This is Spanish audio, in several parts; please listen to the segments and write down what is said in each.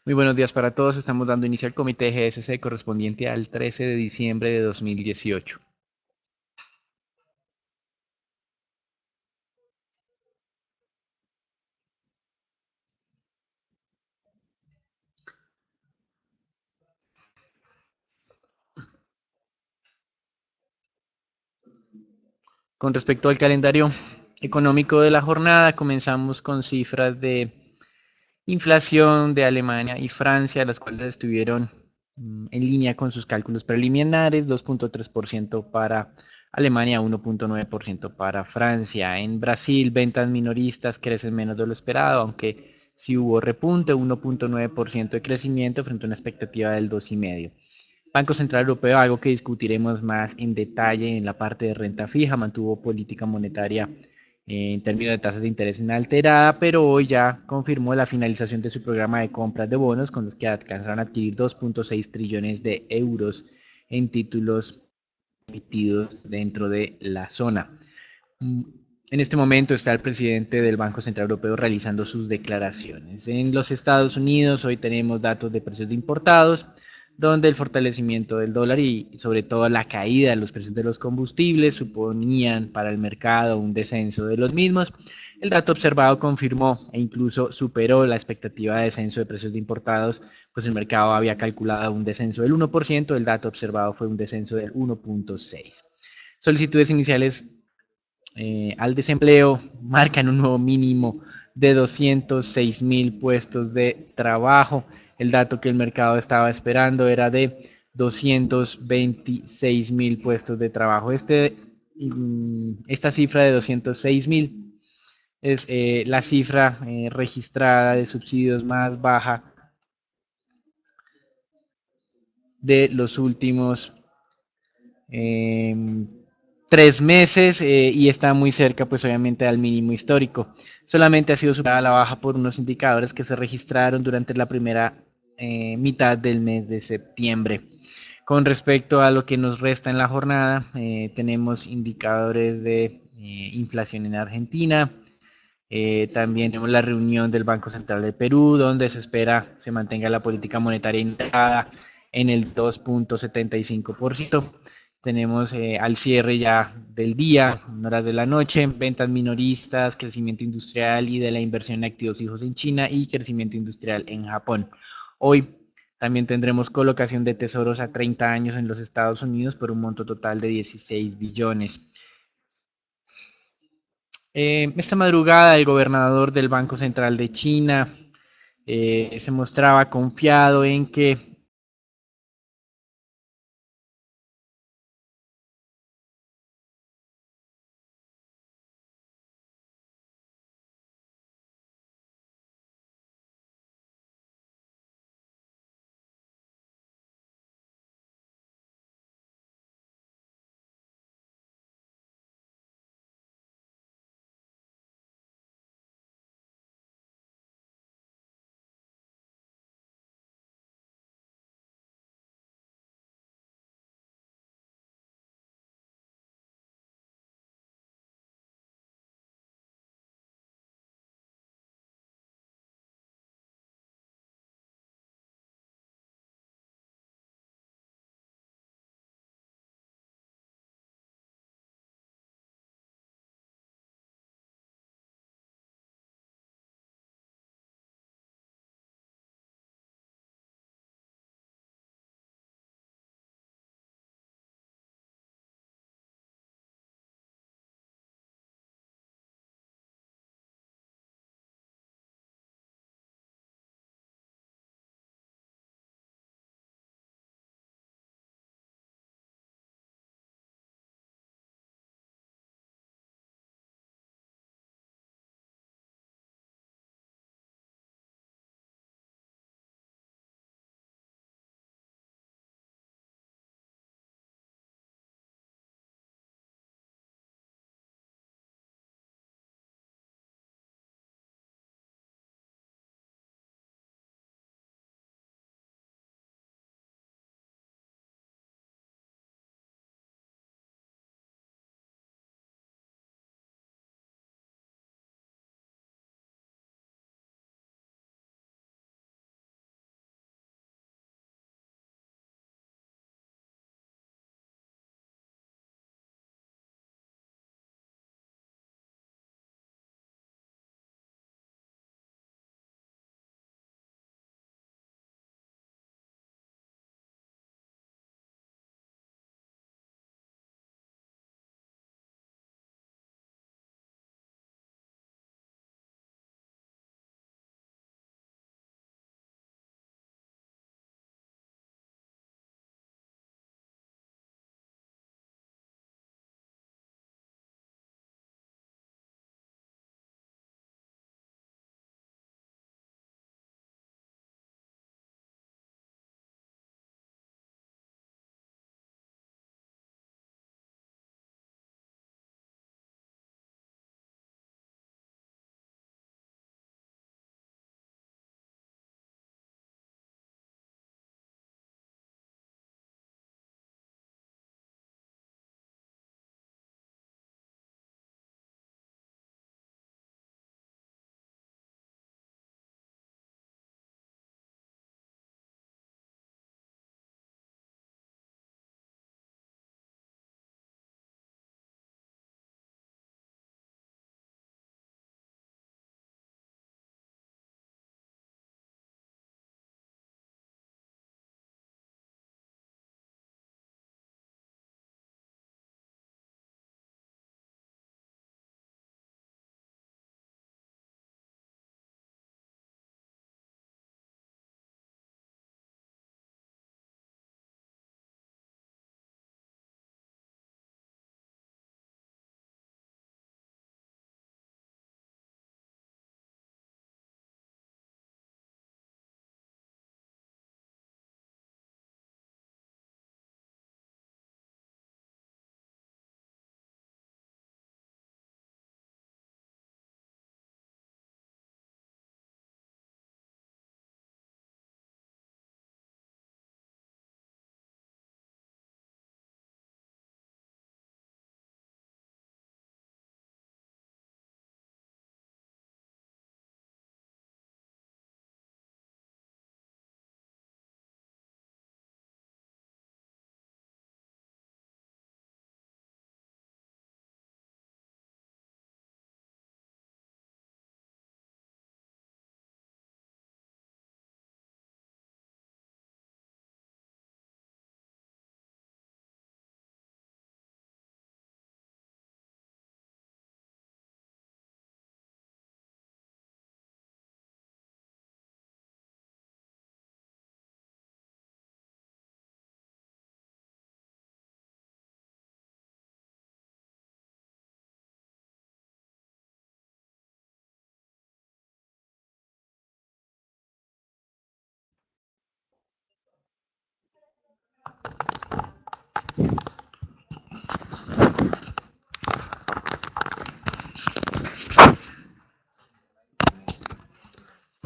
Muy buenos días para todos. Estamos dando inicio al comité GSC correspondiente al 13 de diciembre de 2018. Con respecto al calendario económico de la jornada, comenzamos con cifras de inflación de Alemania y Francia, las cuales estuvieron en línea con sus cálculos preliminares, 2.3% para Alemania, 1.9% para Francia. En Brasil, ventas minoristas crecen menos de lo esperado, aunque sí hubo repunte, 1.9% de crecimiento frente a una expectativa del 2,5%. Banco Central Europeo, algo que discutiremos más en detalle en la parte de renta fija, mantuvo política monetaria en términos de tasas de interés inalterada, pero hoy ya confirmó la finalización de su programa de compras de bonos con los que alcanzaron a adquirir 2.6 trillones de euros en títulos emitidos dentro de la zona. En este momento está el presidente del Banco Central Europeo realizando sus declaraciones. En los Estados Unidos hoy tenemos datos de precios de importados, donde el fortalecimiento del dólar y sobre todo la caída de los precios de los combustibles suponían para el mercado un descenso de los mismos. El dato observado confirmó e incluso superó la expectativa de descenso de precios de importados, pues el mercado había calculado un descenso del 1%, el dato observado fue un descenso del 1.6%. Solicitudes iniciales al desempleo marcan un nuevo mínimo de 206.000 puestos de trabajo. El dato que el mercado estaba esperando era de 226.000 puestos de trabajo. Esta cifra de 206.000 es la cifra registrada de subsidios más baja de los últimos 3 meses y está muy cerca, pues obviamente, al mínimo histórico. Solamente ha sido superada la baja por unos indicadores que se registraron durante la primera mitad del mes de septiembre. Con respecto a lo que nos resta en la jornada, tenemos indicadores de inflación en Argentina. También tenemos la reunión del Banco Central de Perú, donde se espera se mantenga la política monetaria integrada en el 2.75%. Tenemos al cierre ya del día, en horas de la noche, ventas minoristas, crecimiento industrial y de la inversión en activos fijos en China y crecimiento industrial en Japón. Hoy también tendremos colocación de tesoros a 30 años en los Estados Unidos por un monto total de 16 billones. Esta madrugada el gobernador del Banco Central de China se mostraba confiado en que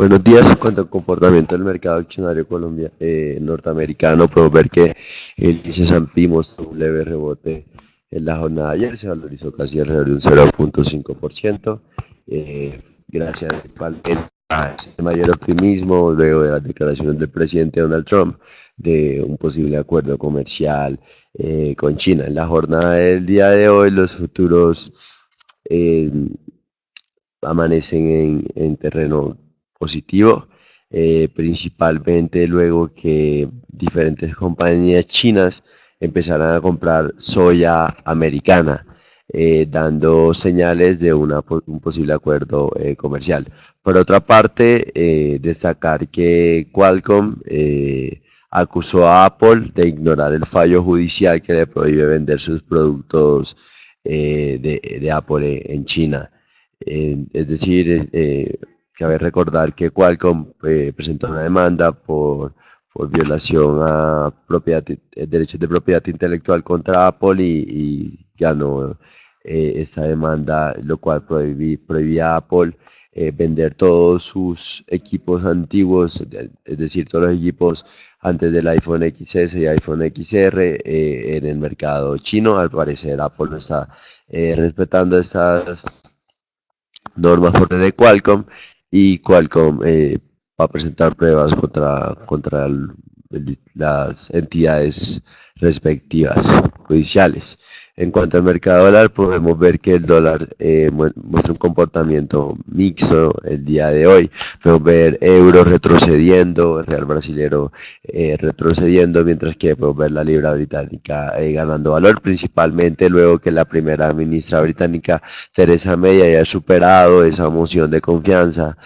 Buenos días. En cuanto al comportamiento del mercado accionario norteamericano, podemos ver que el índice S&P mostró un leve rebote en la jornada de ayer, se valorizó casi alrededor de un 0,5%, gracias principalmente a ese mayor optimismo luego de las declaraciones del presidente Donald Trump de un posible acuerdo comercial con China. En la jornada del día de hoy, los futuros eh, amanecen en terreno positivo, principalmente luego que diferentes compañías chinas empezaron a comprar soya americana, dando señales de un posible acuerdo comercial. Por otra parte, destacar que Qualcomm acusó a Apple de ignorar el fallo judicial que le prohíbe vender sus productos de Apple en China. Es decir, cabe recordar que Qualcomm presentó una demanda por violación a derechos de propiedad intelectual contra Apple y ganó esta demanda, lo cual prohibía a Apple vender todos sus equipos antiguos, es decir, todos los equipos antes del iPhone XS y iPhone XR en el mercado chino. Al parecer Apple no está respetando estas normas por de Qualcomm y Qualcomm va a presentar pruebas las entidades respectivas judiciales. En cuanto al mercado dólar, podemos ver que el dólar muestra un comportamiento mixto el día de hoy. Podemos ver euro retrocediendo, el real brasilero retrocediendo, mientras que podemos ver la libra británica ganando valor, principalmente luego que la primera ministra británica Theresa May haya superado esa moción de confianza,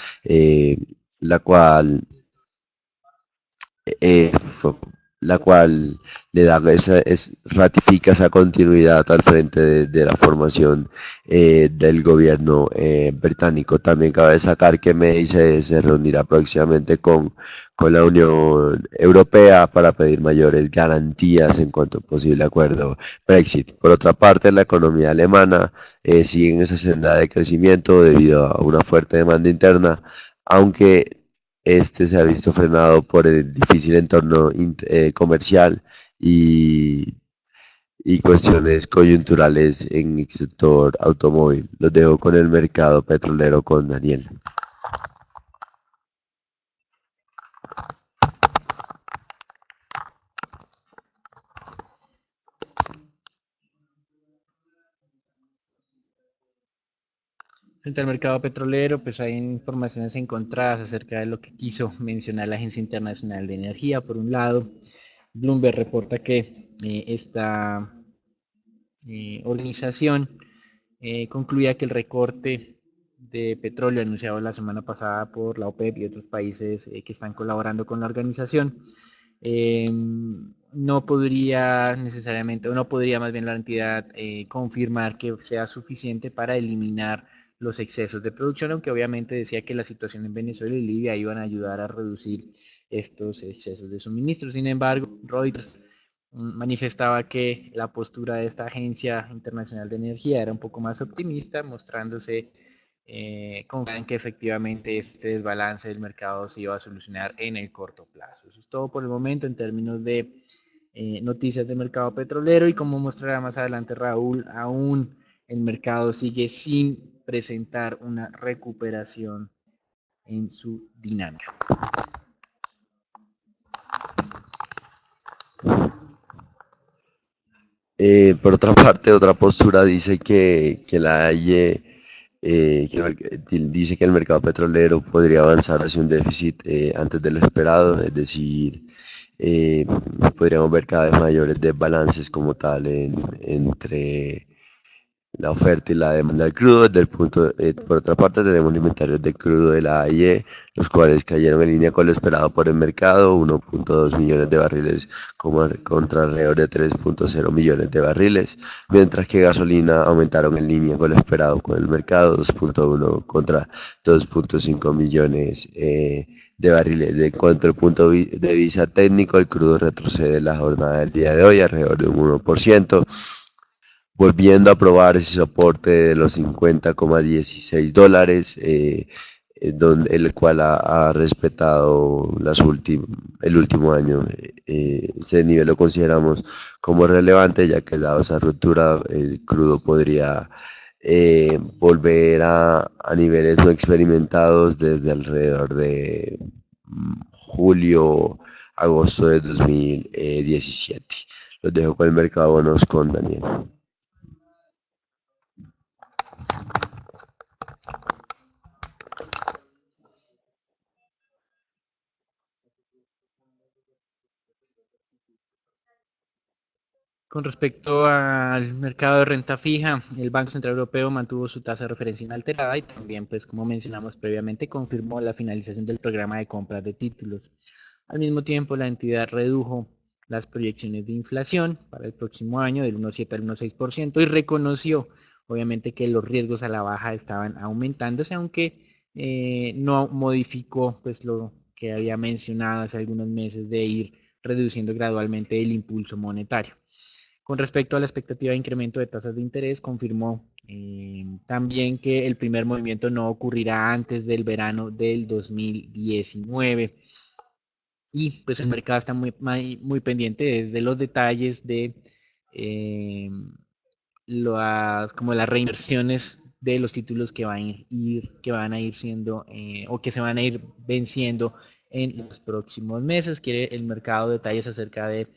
la cual eh, la cual le da ratifica esa continuidad al frente de la formación del gobierno británico. También cabe destacar que May se reunirá próximamente con la Unión Europea para pedir mayores garantías en cuanto a un posible acuerdo Brexit. Por otra parte, la economía alemana sigue en esa senda de crecimiento debido a una fuerte demanda interna, aunque este se ha visto frenado por el difícil entorno comercial y, y cuestiones coyunturales en el sector automóvil. Los dejo con el mercado petrolero con Daniel. Frente al mercado petrolero, pues hay informaciones encontradas acerca de lo que quiso mencionar la Agencia Internacional de Energía. Por un lado, Bloomberg reporta que esta organización concluía que el recorte de petróleo anunciado la semana pasada por la OPEP y otros países que están colaborando con la organización no podría necesariamente, o no podría más bien la entidad confirmar que sea suficiente para eliminar los excesos de producción, aunque obviamente decía que la situación en Venezuela y Libia iban a ayudar a reducir estos excesos de suministro. Sin embargo, Reuters manifestaba que la postura de esta Agencia Internacional de Energía era un poco más optimista, mostrándose confiada en que efectivamente este desbalance del mercado se iba a solucionar en el corto plazo. Eso es todo por el momento en términos de noticias del mercado petrolero y como mostrará más adelante Raúl, aún el mercado sigue sin presentar una recuperación en su dinámica. Por otra parte, otra postura dice que la AIE dice que el mercado petrolero podría avanzar hacia un déficit antes de lo esperado, es decir, eh, podríamos ver cada vez mayores desbalances como tal entre la oferta y la demanda del crudo. Por otra parte, tenemos inventarios de crudo de la AIE, los cuales cayeron en línea con lo esperado por el mercado, 1.2 millones de barriles contra alrededor de 3.0 millones de barriles, mientras que gasolina aumentaron en línea con lo esperado con el mercado, 2.1 contra 2.5 millones de barriles. De cuanto al punto de vista técnico, el crudo retrocede en la jornada del día de hoy alrededor de un 1%, volviendo a probar ese soporte de los 50,16 dólares. el cual ha respetado el último año. Ese nivel lo consideramos como relevante, ya que dado esa ruptura, el crudo podría volver a niveles no experimentados desde alrededor de julio, agosto de 2017. Los dejo con el mercado de bonos con Daniel. Con respecto al mercado de renta fija, el Banco Central Europeo mantuvo su tasa de referencia inalterada y también, pues como mencionamos previamente, confirmó la finalización del programa de compra de títulos. Al mismo tiempo, la entidad redujo las proyecciones de inflación para el próximo año del 1,7 al 1,6% y reconoció, obviamente, que los riesgos a la baja estaban aumentándose, aunque no modificó pues lo que había mencionado hace algunos meses de ir reduciendo gradualmente el impulso monetario. Con respecto a la expectativa de incremento de tasas de interés, confirmó también que el primer movimiento no ocurrirá antes del verano del 2019. Y pues el mercado está muy pendiente desde los detalles de eh, como las reinversiones de los títulos que van a ir siendo o que se van a ir venciendo en los próximos meses. Quiere el mercado detalles acerca de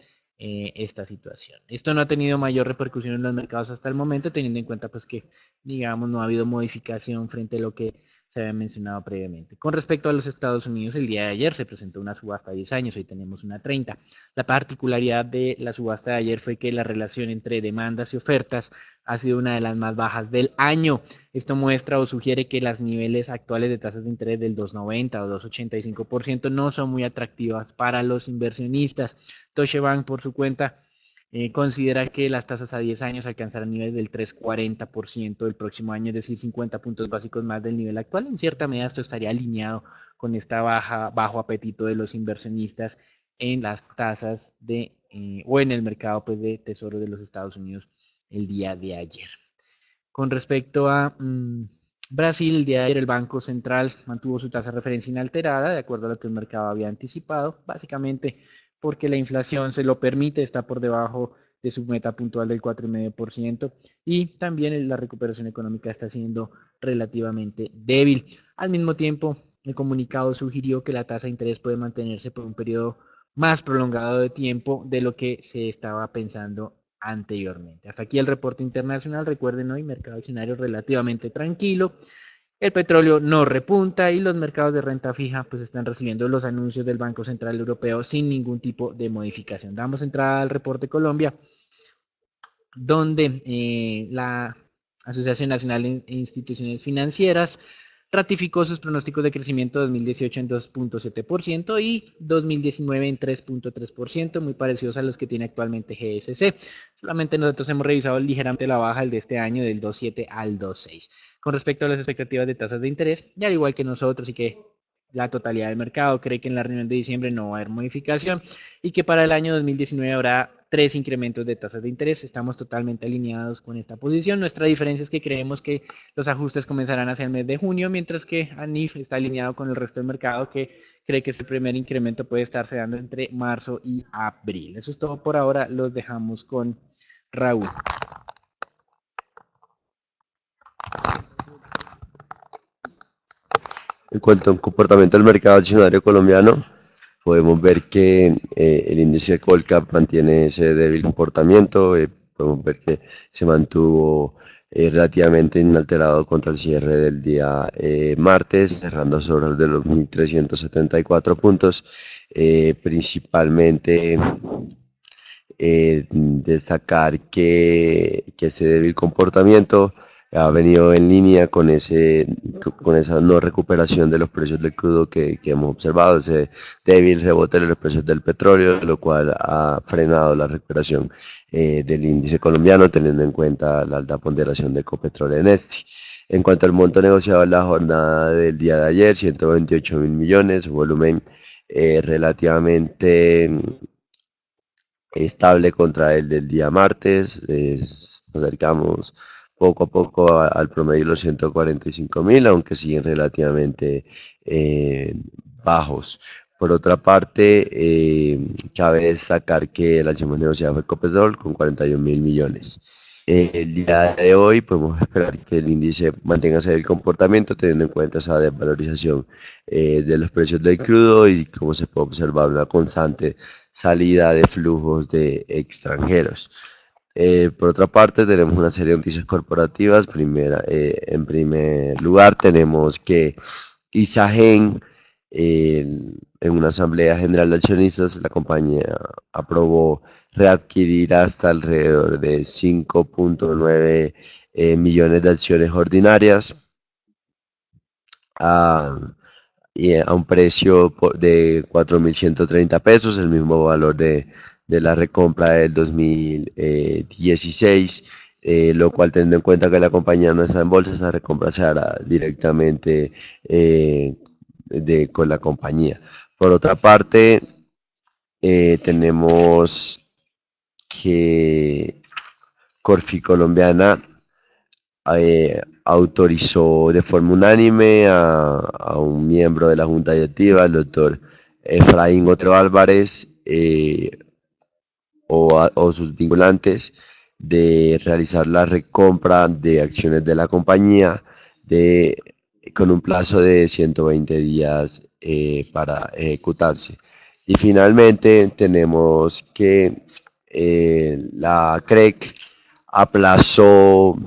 esta situación. Esto no ha tenido mayor repercusión en los mercados hasta el momento, teniendo en cuenta pues que, digamos, no ha habido modificación frente a lo que se había mencionado previamente. Con respecto a los Estados Unidos, el día de ayer se presentó una subasta a 10 años, hoy tenemos una 30. La particularidad de la subasta de ayer fue que la relación entre demandas y ofertas ha sido una de las más bajas del año. Esto muestra o sugiere que los niveles actuales de tasas de interés del 2,90 o 2,85% no son muy atractivas para los inversionistas. Deutsche Bank, por su cuenta, considera que las tasas a 10 años alcanzarán niveles del 3,40% el próximo año, es decir, 50 puntos básicos más del nivel actual. En cierta medida esto estaría alineado con esta bajo apetito de los inversionistas en las tasas o en el mercado pues, de tesoro de los Estados Unidos el día de ayer. Con respecto a Brasil, el día de ayer el Banco Central mantuvo su tasa de referencia inalterada, de acuerdo a lo que el mercado había anticipado, básicamente porque la inflación se lo permite, está por debajo de su meta puntual del 4,5% y también la recuperación económica está siendo relativamente débil. Al mismo tiempo, el comunicado sugirió que la tasa de interés puede mantenerse por un periodo más prolongado de tiempo de lo que se estaba pensando anteriormente. Hasta aquí el reporte internacional. Recuerden hoy, mercado accionario relativamente tranquilo. El petróleo no repunta y los mercados de renta fija pues están recibiendo los anuncios del Banco Central Europeo sin ningún tipo de modificación. Damos entrada al reporte Colombia, donde la Asociación Nacional de Instituciones Financieras ratificó sus pronósticos de crecimiento 2018 en 2,7% y 2019 en 3,3%, muy parecidos a los que tiene actualmente GSC. Solamente nosotros hemos revisado ligeramente la baja el de este año del 2,7 al 2,6. Con respecto a las expectativas de tasas de interés, ya al igual que nosotros y que la totalidad del mercado cree que en la reunión de diciembre no va a haber modificación y que para el año 2019 habrá 3 incrementos de tasas de interés. Estamos totalmente alineados con esta posición. Nuestra diferencia es que creemos que los ajustes comenzarán hacia el mes de junio, mientras que ANIF está alineado con el resto del mercado que cree que ese primer incremento puede estarse dando entre marzo y abril. Eso es todo por ahora. Los dejamos con Raúl. En cuanto al comportamiento del mercado accionario colombiano, podemos ver que el índice de Colcap mantiene ese débil comportamiento, podemos ver que se mantuvo relativamente inalterado contra el cierre del día martes, cerrando sobre de los 1.374 puntos, principalmente destacar que ese débil comportamiento ha venido en línea con esa no recuperación de los precios del crudo que hemos observado, ese débil rebote de los precios del petróleo, lo cual ha frenado la recuperación del índice colombiano, teniendo en cuenta la alta ponderación de Ecopetrol en este. En cuanto al monto negociado en la jornada del día de ayer, 128.000 millones, volumen relativamente estable contra el del día martes, nos acercamos poco a poco al promedio de los 145.000, aunque siguen relativamente eh, bajos. Por otra parte, cabe destacar que la acción más negociada fue Ecopetrol con 41.000 millones. El día de hoy podemos esperar que el índice mantenga el comportamiento teniendo en cuenta esa desvalorización de los precios del crudo y como se puede observar una constante salida de flujos de extranjeros. Por otra parte, tenemos una serie de noticias corporativas. En primer lugar, tenemos que Isagen, en una asamblea general de accionistas, la compañía aprobó readquirir hasta alrededor de 5.9 millones de acciones ordinarias a, a un precio de 4.130 pesos, el mismo valor de la recompra del 2016, lo cual teniendo en cuenta que la compañía no está en bolsa, esa recompra se hará directamente con la compañía. Por otra parte, tenemos que Corfi Colombiana autorizó de forma unánime a un miembro de la Junta Directiva, el doctor Efraín Otero Álvarez, o sus vinculantes, de realizar la recompra de acciones de la compañía de, con un plazo de 120 días para ejecutarse. Y finalmente tenemos que la CREC aplazó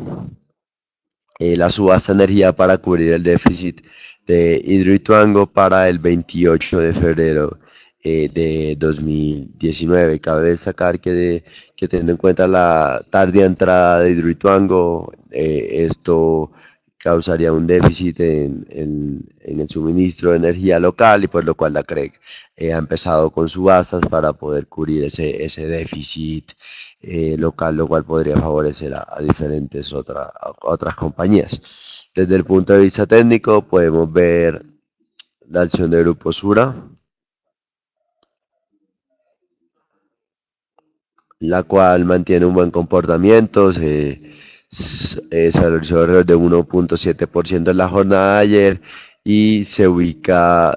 la subasta de energía para cubrir el déficit de Hidroituango para el 28 de febrero de 2019. Cabe destacar que teniendo en cuenta la tardía entrada de Hidroituango, esto causaría un déficit en el suministro de energía local y por lo cual la CREC ha empezado con subastas para poder cubrir ese déficit local, lo cual podría favorecer a diferentes otras compañías. Desde el punto de vista técnico, podemos ver la acción de Grupo Sura, la cual mantiene un buen comportamiento, se valorizó alrededor de 1.7% en la jornada de ayer y se ubica,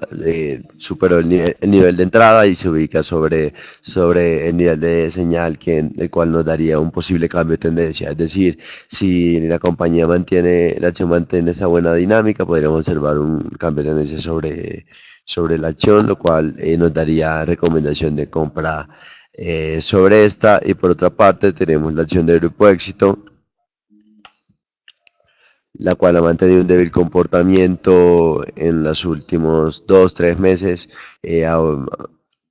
superó el nivel de entrada y se ubica sobre el nivel de señal el cual nos daría un posible cambio de tendencia. Es decir, si la acción mantiene esa buena dinámica, podríamos observar un cambio de tendencia sobre la acción, lo cual nos daría recomendación de compra sobre esta. Y por otra parte tenemos la acción de Grupo Éxito, la cual ha mantenido un débil comportamiento en los últimos 2, 3 meses.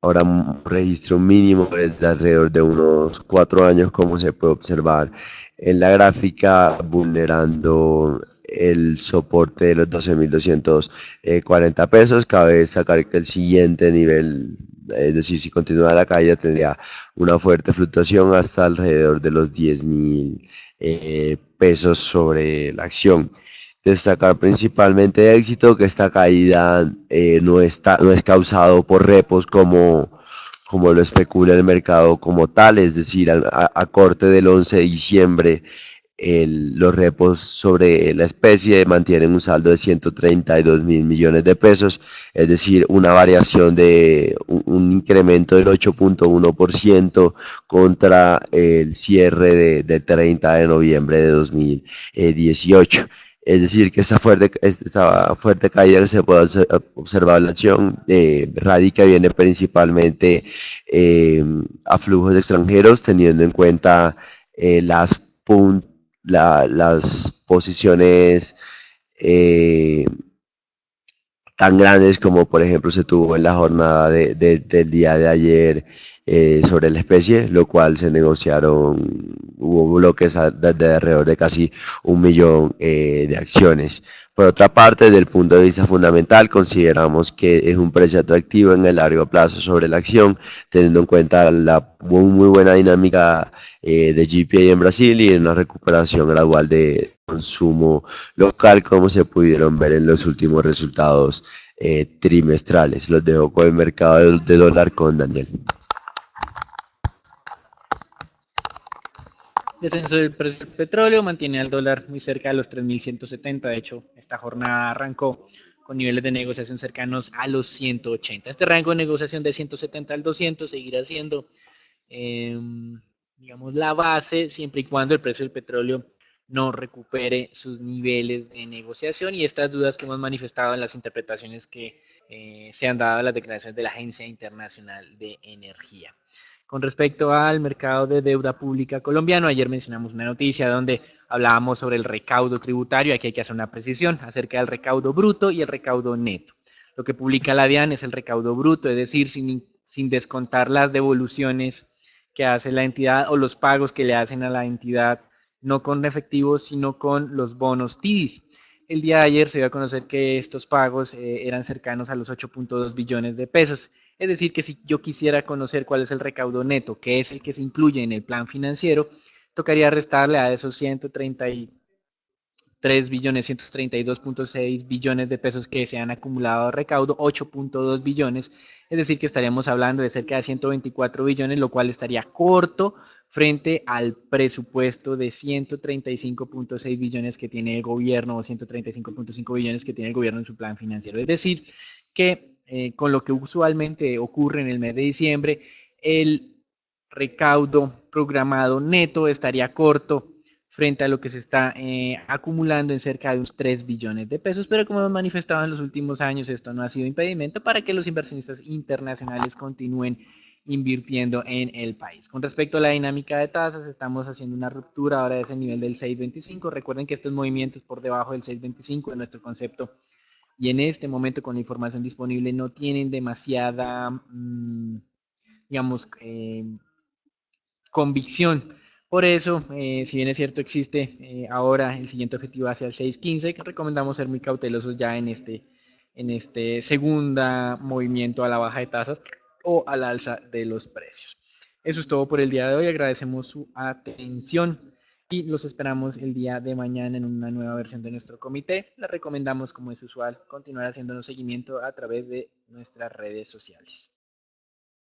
Ahora registra un mínimo de alrededor de unos 4 años, como se puede observar en la gráfica, vulnerando el soporte de los 12.240 pesos. Cabe destacar que el siguiente nivel, es decir, si continúa la caída, tendría una fuerte fluctuación hasta alrededor de los 10.000 pesos sobre la acción. Destacar principalmente de éxito que esta caída no es causado por repos como lo especula el mercado como tal, es decir, a corte del 11 de diciembre los repos sobre la especie mantienen un saldo de 132.000 millones de pesos, es decir, una variación de un incremento del 8.1% contra el cierre de 30 de noviembre de 2018. Es decir, que esta fuerte caída que se puede observar en la acción radica viene principalmente a flujos extranjeros, teniendo en cuenta las posiciones eh, tan grandes como por ejemplo se tuvo en la jornada del día de ayer sobre la especie, lo cual hubo bloques de alrededor de casi 1 millón de acciones. Por otra parte, desde el punto de vista fundamental, consideramos que es un precio atractivo en el largo plazo sobre la acción, teniendo en cuenta la muy buena dinámica de GPA en Brasil y una recuperación gradual de consumo local, como se pudieron ver en los últimos resultados trimestrales. Los dejo con el mercado de dólar con Daniel. Descenso del precio del petróleo mantiene al dólar muy cerca de los 3.170. De hecho, esta jornada arrancó con niveles de negociación cercanos a los 180. Este rango de negociación de 170 al 200 seguirá siendo, eh, digamos, la base siempre y cuando el precio del petróleo no recupere sus niveles de negociación y estas dudas que hemos manifestado en las interpretaciones que se han dado a las declaraciones de la Agencia Internacional de Energía. Con respecto al mercado de deuda pública colombiano, ayer mencionamos una noticia donde hablábamos sobre el recaudo tributario. Aquí hay que hacer una precisión acerca del recaudo bruto y el recaudo neto. Lo que publica la DIAN es el recaudo bruto, es decir, sin descontar las devoluciones que hace la entidad o los pagos que le hacen a la entidad, no con efectivo, sino con los bonos TIDIs. El día de ayer se dio a conocer que estos pagos eran cercanos a los 8.2 billones de pesos. Es decir, que si yo quisiera conocer cuál es el recaudo neto, que es el que se incluye en el plan financiero, tocaría restarle a esos 133 billones, 132.6 billones de pesos que se han acumulado de recaudo, 8.2 billones, es decir, que estaríamos hablando de cerca de 124 billones, lo cual estaría corto frente al presupuesto de 135.6 billones que tiene el gobierno o 135.5 billones que tiene el gobierno en su plan financiero. Es decir, que con lo que usualmente ocurre en el mes de diciembre, el recaudo programado neto estaría corto frente a lo que se está acumulando en cerca de unos 3 billones de pesos, pero como hemos manifestado en los últimos años, esto no ha sido impedimento para que los inversionistas internacionales continúen invirtiendo en el país. Con respecto a la dinámica de tasas, estamos haciendo una ruptura ahora de ese nivel del 6.25. Recuerden que estos movimientos por debajo del 6.25 en nuestro concepto y en este momento con la información disponible no tienen demasiada, digamos, convicción. Por eso, si bien es cierto, existe ahora el siguiente objetivo hacia el 6.15, que recomendamos ser muy cautelosos ya en este segunda movimiento a la baja de tasas o al alza de los precios. Eso es todo por el día de hoy. Agradecemos su atención y los esperamos el día de mañana en una nueva versión de nuestro comité. Les recomendamos, como es usual, continuar haciéndonos seguimiento a través de nuestras redes sociales.